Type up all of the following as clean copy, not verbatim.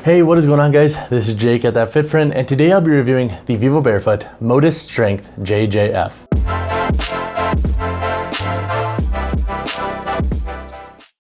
Hey, what is going on, guys? This is Jake at That Fit Friend, and today I'll be reviewing the Vivobarefoot Motus Strength JJF.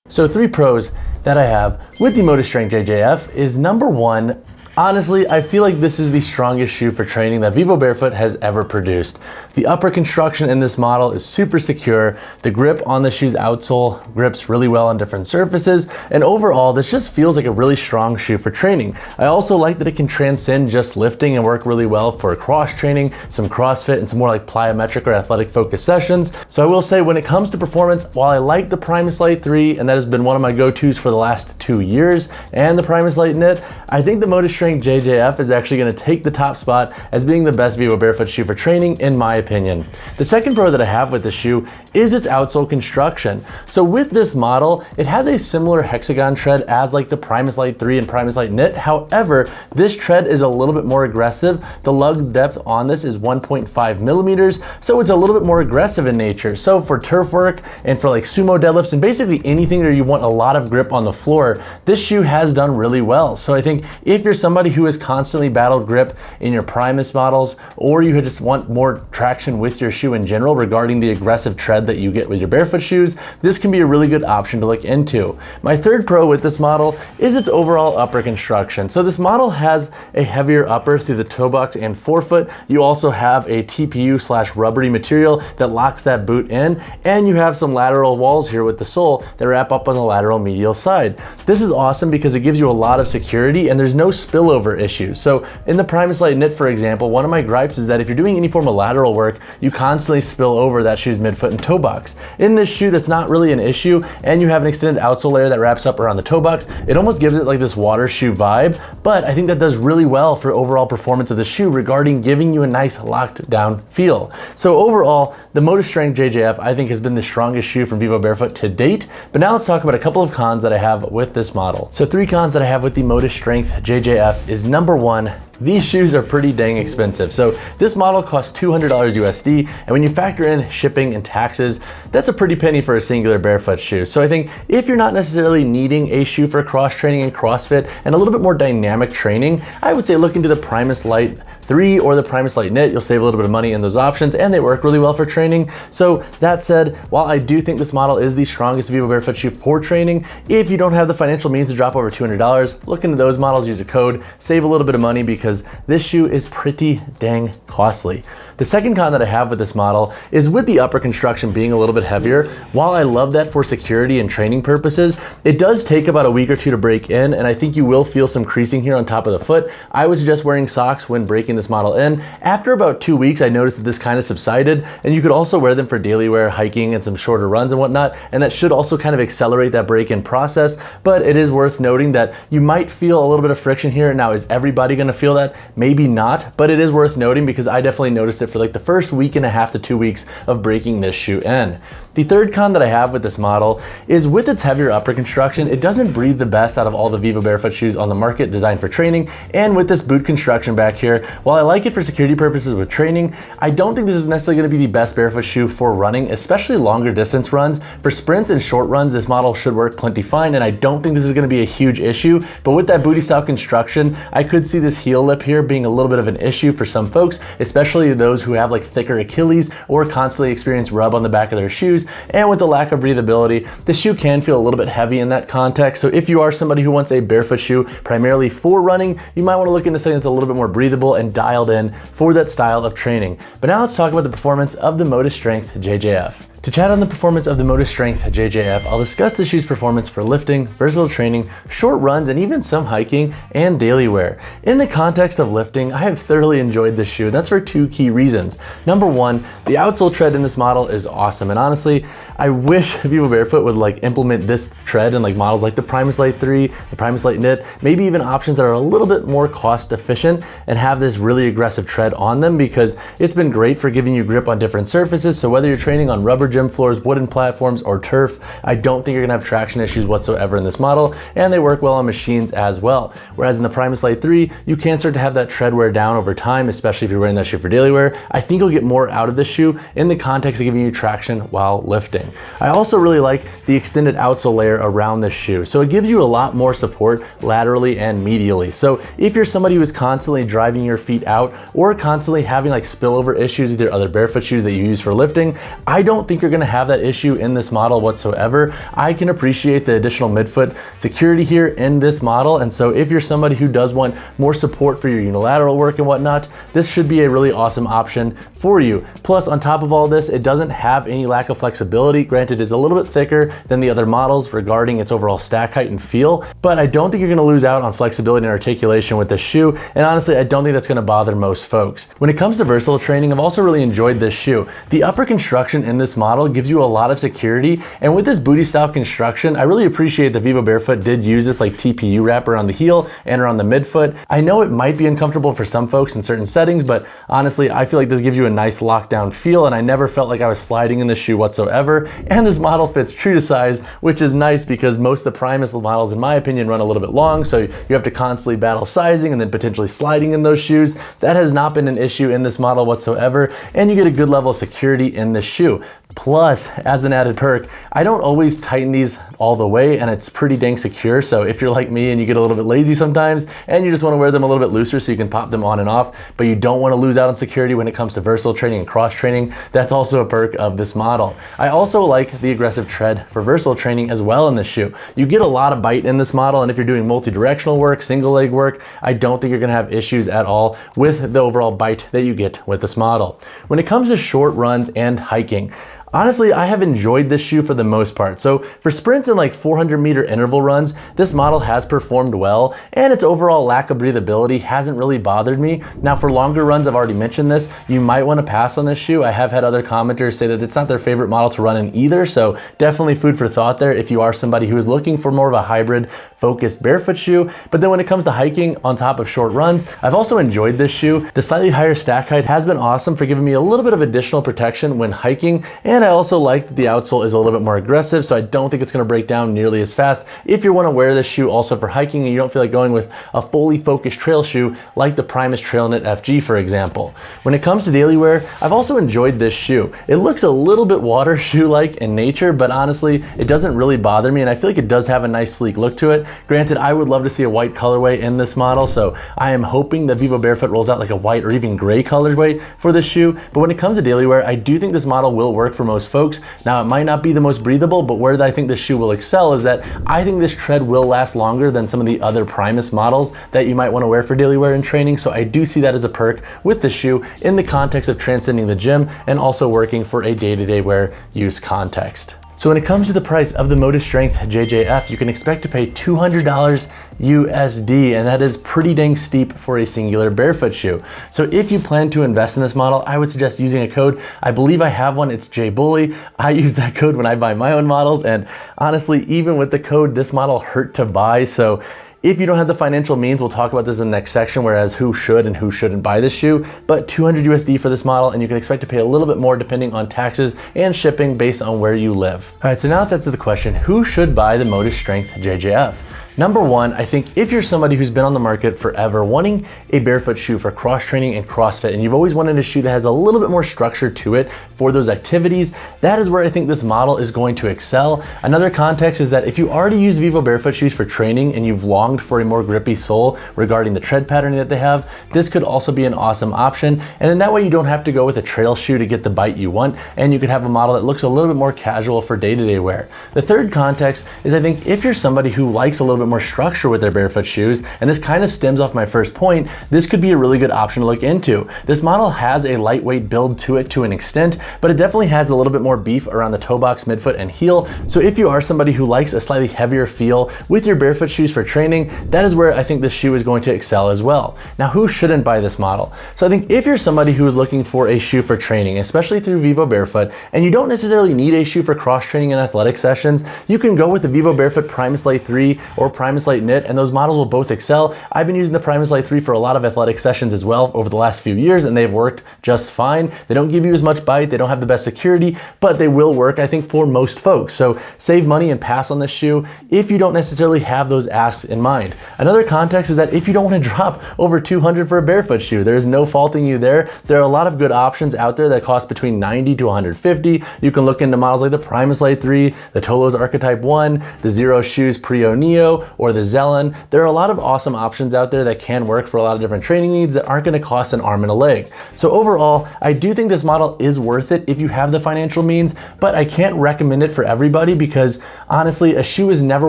So 3 pros that I have with the Motus Strength JJF is number 1, honestly, I feel like this is the strongest shoe for training that Vivobarefoot has ever produced. The upper construction in this model is super secure. The grip on the shoe's outsole grips really well on different surfaces, and overall, this just feels like a really strong shoe for training. I also like that it can transcend just lifting and work really well for cross training, some CrossFit, and some more like plyometric or athletic focused sessions. So I will say, when it comes to performance, while I like the Primus Lite 3, and that has been one of my go-tos for the last 2 years, and the Primus Lite Knit, I think the Motus Strength JJF is actually going to take the top spot as being the best Vivobarefoot shoe for training, in my opinion. The second pro that I have with the shoe is its outsole construction. So with this model, it has a similar hexagon tread as like the Primus Lite 3 and Primus Lite Knit. However, this tread is a little bit more aggressive. The lug depth on this is 1.5 millimeters, so it's a little bit more aggressive in nature. So for turf work and for like sumo deadlifts and basically anything where you want a lot of grip on the floor, this shoe has done really well. So I think if you're somebody who has constantly battled grip in your Primus models, or you just want more traction with your shoe in general regarding the aggressive tread that you get with your barefoot shoes, this can be a really good option to look into. My third pro with this model is its overall upper construction. So this model has a heavier upper through the toe box and forefoot. You also have a TPU/rubbery material that locks that boot in, and you have some lateral walls here with the sole that wrap up on the lateral medial side. This is awesome because it gives you a lot of security and there's no spillover issues. So in the Primus Lite Knit, for example, one of my gripes is that if you're doing any form of lateral work, you constantly spill over that shoe's midfoot and toe box. In this shoe, that's not really an issue, and you have an extended outsole layer that wraps up around the toe box. It almost gives it like this water shoe vibe, but I think that does really well for overall performance of the shoe regarding giving you a nice locked down feel. So overall, the Motus Strength JJF I think has been the strongest shoe from Vivobarefoot to date, but now let's talk about a couple of cons that I have with this model. So 3 cons that I have with the Motus Strength JJF is number 1, these shoes are pretty dang expensive. So this model costs $200 USD, and when you factor in shipping and taxes, that's a pretty penny for a singular barefoot shoe. So I think if you're not necessarily needing a shoe for cross training and CrossFit and a little bit more dynamic training, I would say look into the Primus Lite 3 or the Primus Lite Knit. You'll save a little bit of money in those options, and they work really well for training. So that said, while I do think this model is the strongest Vivobarefoot shoe for training, if you don't have the financial means to drop over $200, look into those models, use a code, save a little bit of money because this shoe is pretty dang costly. The second con that I have with this model is with the upper construction being a little bit heavier. While I love that for security and training purposes, it does take about a week or 2 to break in, and I think you will feel some creasing here on top of the foot. I would suggest wearing socks when breaking this model in. After about 2 weeks, I noticed that this kind of subsided, and you could also wear them for daily wear, hiking, and some shorter runs and whatnot, and that should also kind of accelerate that break-in process. But it is worth noting that you might feel a little bit of friction here. Now, is everybody gonna feel that? Maybe not, but it is worth noting because I definitely noticed it for like the first week and a half to 2 weeks of breaking this shoe in. The third con that I have with this model is with its heavier upper construction, it doesn't breathe the best out of all the Vivobarefoot shoes on the market designed for training. And with this boot construction back here, while I like it for security purposes with training, I don't think this is necessarily going to be the best barefoot shoe for running, especially longer distance runs. For sprints and short runs, this model should work plenty fine, and I don't think this is going to be a huge issue. But with that booty style construction, I could see this heel lip here being a little bit of an issue for some folks, especially those who have like thicker Achilles or constantly experience rub on the back of their shoes. And with the lack of breathability, the shoe can feel a little bit heavy in that context. So if you are somebody who wants a barefoot shoe primarily for running, you might want to look into something that's a little bit more breathable and dialed in for that style of training. But now let's talk about the performance of the Motus Strength JJF. To chat on the performance of the Motus Strength JJF, I'll discuss the shoe's performance for lifting, versatile training, short runs, and even some hiking and daily wear. In the context of lifting, I have thoroughly enjoyed this shoe, and that's for 2 key reasons. Number 1, the outsole tread in this model is awesome, and honestly, I wish Vivobarefoot would like implement this tread in like models like the Primus Lite 3, the Primus Lite Knit, maybe even options that are a little bit more cost efficient and have this really aggressive tread on them, because it's been great for giving you grip on different surfaces. So whether you're training on rubber gym floors, wooden platforms, or turf. I don't think you're gonna have traction issues whatsoever in this model, and they work well on machines as well. Whereas in the Primus Lite 3, you can start to have that tread wear down over time, especially if you're wearing that shoe for daily wear. I think you'll get more out of this shoe in the context of giving you traction while lifting. I also really like the extended outsole layer around this shoe. So it gives you a lot more support laterally and medially. So if you're somebody who is constantly driving your feet out or constantly having like spillover issues with your other barefoot shoes that you use for lifting, I don't think you're gonna have that issue in this model whatsoever. I can appreciate the additional midfoot security here in this model. And so if you're somebody who does want more support for your unilateral work and whatnot, this should be a really awesome option for you. Plus, on top of all this, it doesn't have any lack of flexibility. Granted, it's a little bit thicker than the other models regarding its overall stack height and feel, but I don't think you're gonna lose out on flexibility and articulation with this shoe. And honestly, I don't think that's gonna bother most folks. When it comes to versatile training, I've also really enjoyed this shoe. The upper construction in this model gives you a lot of security. And with this booty style construction, I really appreciate that Vivobarefoot did use this like TPU wrap around the heel and around the midfoot. I know it might be uncomfortable for some folks in certain settings, but honestly, I feel like this gives you a nice lockdown feel, and I never felt like I was sliding in this shoe whatsoever. And this model fits true to size, which is nice because most of the Primus models, in my opinion, run a little bit long, so you have to constantly battle sizing and then potentially sliding in those shoes. That has not been an issue in this model whatsoever, and you get a good level of security in this shoe. Plus, as an added perk, I don't always tighten these all the way, and it's pretty dang secure. So if you're like me and you get a little bit lazy sometimes and you just want to wear them a little bit looser so you can pop them on and off, but you don't want to lose out on security when it comes to versatile training and cross training, that's also a perk of this model. I also like the aggressive tread for versatile training as well in this shoe. You get a lot of bite in this model, and if you're doing multi-directional work, single leg work, I don't think you're going to have issues at all with the overall bite that you get with this model. When it comes to short runs and hiking, honestly, I have enjoyed this shoe for the most part. So for sprints and like 400-meter interval runs, this model has performed well, and its overall lack of breathability hasn't really bothered me. Now for longer runs, I've already mentioned this, you might want to pass on this shoe. I have had other commenters say that it's not their favorite model to run in either, so definitely food for thought there if you are somebody who is looking for more of a hybrid focused barefoot shoe. But then when it comes to hiking on top of short runs, I've also enjoyed this shoe. The slightly higher stack height has been awesome for giving me a little bit of additional protection when hiking, and I also like that the outsole is a little bit more aggressive, so I don't think it's going to break down nearly as fast if you want to wear this shoe also for hiking and you don't feel like going with a fully focused trail shoe like the Primus Trailknit FG, for example. When it comes to daily wear, I've also enjoyed this shoe. It looks a little bit water shoe-like in nature, but honestly, it doesn't really bother me, and I feel like it does have a nice sleek look to it. Granted, I would love to see a white colorway in this model, so I am hoping that Vivobarefoot rolls out like a white or even gray colorway for this shoe. But when it comes to daily wear, I do think this model will work for most folks. Now, it might not be the most breathable, but where I think this shoe will excel is that I think this tread will last longer than some of the other Primus models that you might want to wear for daily wear and training. So I do see that as a perk with the shoe in the context of transcending the gym and also working for a day-to-day wear use context. So when it comes to the price of the Motus Strength JJF, you can expect to pay $200 USD, and that is pretty dang steep for a singular barefoot shoe. So if you plan to invest in this model, I would suggest using a code. I believe I have one, it's JBully. I use that code when I buy my own models, and honestly, even with the code, this model hurt to buy. So if you don't have the financial means, we'll talk about this in the next section, whereas who should and who shouldn't buy this shoe, but 200 USD for this model, and you can expect to pay a little bit more depending on taxes and shipping based on where you live. All right, so now let's answer the question, who should buy the Motus Strength JJF? Number one, I think if you're somebody who's been on the market forever wanting a barefoot shoe for cross training and CrossFit, and you've always wanted a shoe that has a little bit more structure to it for those activities, that is where I think this model is going to excel. Another context is that if you already use Vivobarefoot shoes for training and you've longed for a more grippy sole regarding the tread pattern that they have, this could also be an awesome option. And then that way you don't have to go with a trail shoe to get the bite you want, and you could have a model that looks a little bit more casual for day-to-day wear. The third context is I think if you're somebody who likes a little bit more structure with their barefoot shoes, and this kind of stems off my first point, this could be a really good option to look into. This model has a lightweight build to it to an extent, but it definitely has a little bit more beef around the toe box, midfoot, and heel. So if you are somebody who likes a slightly heavier feel with your barefoot shoes for training, that is where I think this shoe is going to excel as well. Now, who shouldn't buy this model? So I think if you're somebody who is looking for a shoe for training, especially through Vivobarefoot, and you don't necessarily need a shoe for cross training and athletic sessions, you can go with the Vivobarefoot Primus Lite 3 or or Primus Light Knit, and those models will both excel. I've been using the Primus Light 3 for a lot of athletic sessions as well over the last few years, and they've worked just fine. They don't give you as much bite, they don't have the best security, but they will work, I think, for most folks. So save money and pass on this shoe if you don't necessarily have those asks in mind. Another context is that if you don't want to drop over $200 for a barefoot shoe, there is no faulting you there. There are a lot of good options out there that cost between $90 to $150. You can look into models like the Primus Light 3, the Tolos Archetype 1, the Zero Shoes Prio Neo, or the Zelen. There are a lot of awesome options out there that can work for a lot of different training needs that aren't going to cost an arm and a leg. So overall, I do think this model is worth it if you have the financial means, but I can't recommend it for everybody because honestly, a shoe is never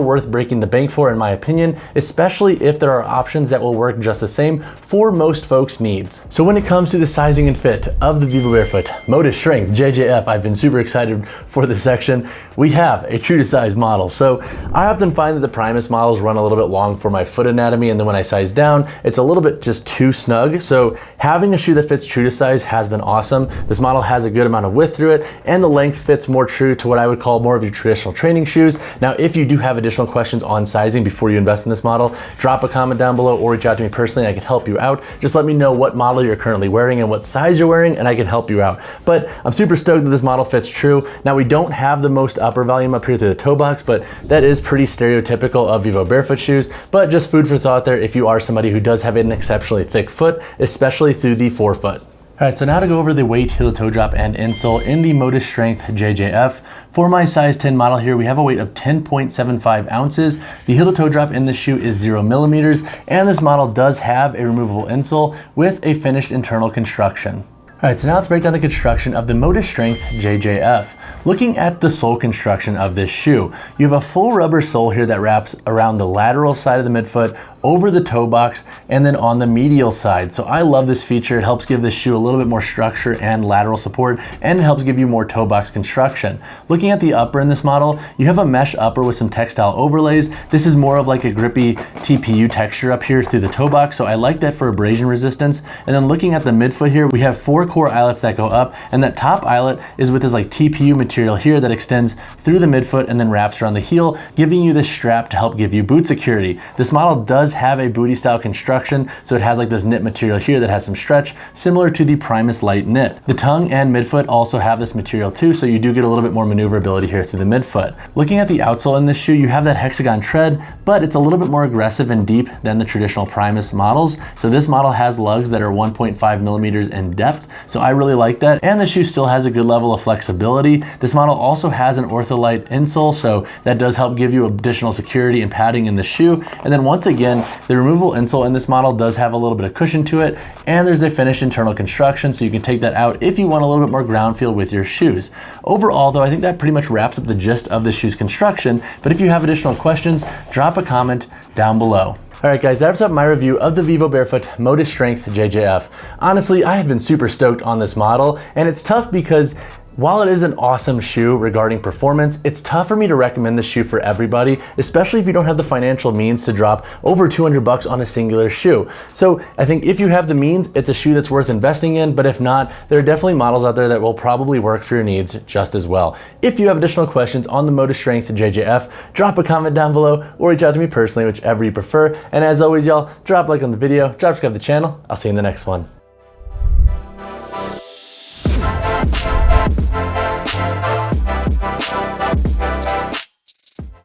worth breaking the bank for, in my opinion, especially if there are options that will work just the same for most folks' needs. So when it comes to the sizing and fit of the Vivobarefoot Motus Strength JJF, I've been super excited for this section. We have a true to size model. So I often find that the Primus models run a little bit long for my foot anatomy, and then when I size down, it's a little bit just too snug. So having a shoe that fits true to size has been awesome. This model has a good amount of width through it, and the length fits more true to what I would call more of your traditional training shoes. Now, if you do have additional questions on sizing before you invest in this model, drop a comment down below or reach out to me personally. I can help you out. Just let me know what model you're currently wearing and what size you're wearing, and I can help you out. But I'm super stoked that this model fits true. Now, we don't have the most upper volume up here through the toe box, but that is pretty stereotypical of Vivobarefoot shoes. But just food for thought there if you are somebody who does have an exceptionally thick foot, especially through the forefoot. All right, so now to go over the weight, heel to toe drop, and insole in the Motus Strength JJF. For my size 10 model here, we have a weight of 10.75 ounces. The heel to toe drop in this shoe is 0 millimeters, and this model does have a removable insole with a finished internal construction. All right, so now let's break down the construction of the Motus Strength JJF. Looking at the sole construction of this shoe, you have a full rubber sole here that wraps around the lateral side of the midfoot, over the toe box, and then on the medial side. So I love this feature. It helps give this shoe a little bit more structure and lateral support, and it helps give you more toe box construction. Looking at the upper in this model, you have a mesh upper with some textile overlays. This is more of like a grippy TPU texture up here through the toe box, so I like that for abrasion resistance. And then looking at the midfoot here, we have 4 core eyelets that go up, and that top eyelet is with this like TPU material here that extends through the midfoot and then wraps around the heel, giving you this strap to help give you boot security. This model does have a booty style construction, so it has like this knit material here that has some stretch, similar to the Primus Light Knit. The tongue and midfoot also have this material too, so you do get a little bit more maneuverability here through the midfoot. Looking at the outsole in this shoe, you have that hexagon tread, but it's a little bit more aggressive and deep than the traditional Primus models. So this model has lugs that are 1.5 millimeters in depth, so I really like that, and the shoe still has a good level of flexibility. This model also has an Ortholite insole, so that does help give you additional security and padding in the shoe. And then once again, the removable insole in this model does have a little bit of cushion to it, and there's a finished internal construction, so you can take that out if you want a little bit more ground feel with your shoes. Overall though, I think that pretty much wraps up the gist of the shoe's construction, but if you have additional questions, drop a comment down below. All right guys, that wraps up my review of the Vivobarefoot Motus Strength JJF. Honestly, I have been super stoked on this model, and it's tough because while it is an awesome shoe regarding performance, it's tough for me to recommend this shoe for everybody, especially if you don't have the financial means to drop over $200 on a singular shoe. So I think if you have the means, it's a shoe that's worth investing in, but if not, there are definitely models out there that will probably work for your needs just as well. If you have additional questions on the Motus Strength JJF, drop a comment down below or reach out to me personally, whichever you prefer. And as always, y'all, drop a like on the video, subscribe to the channel. I'll see you in the next one.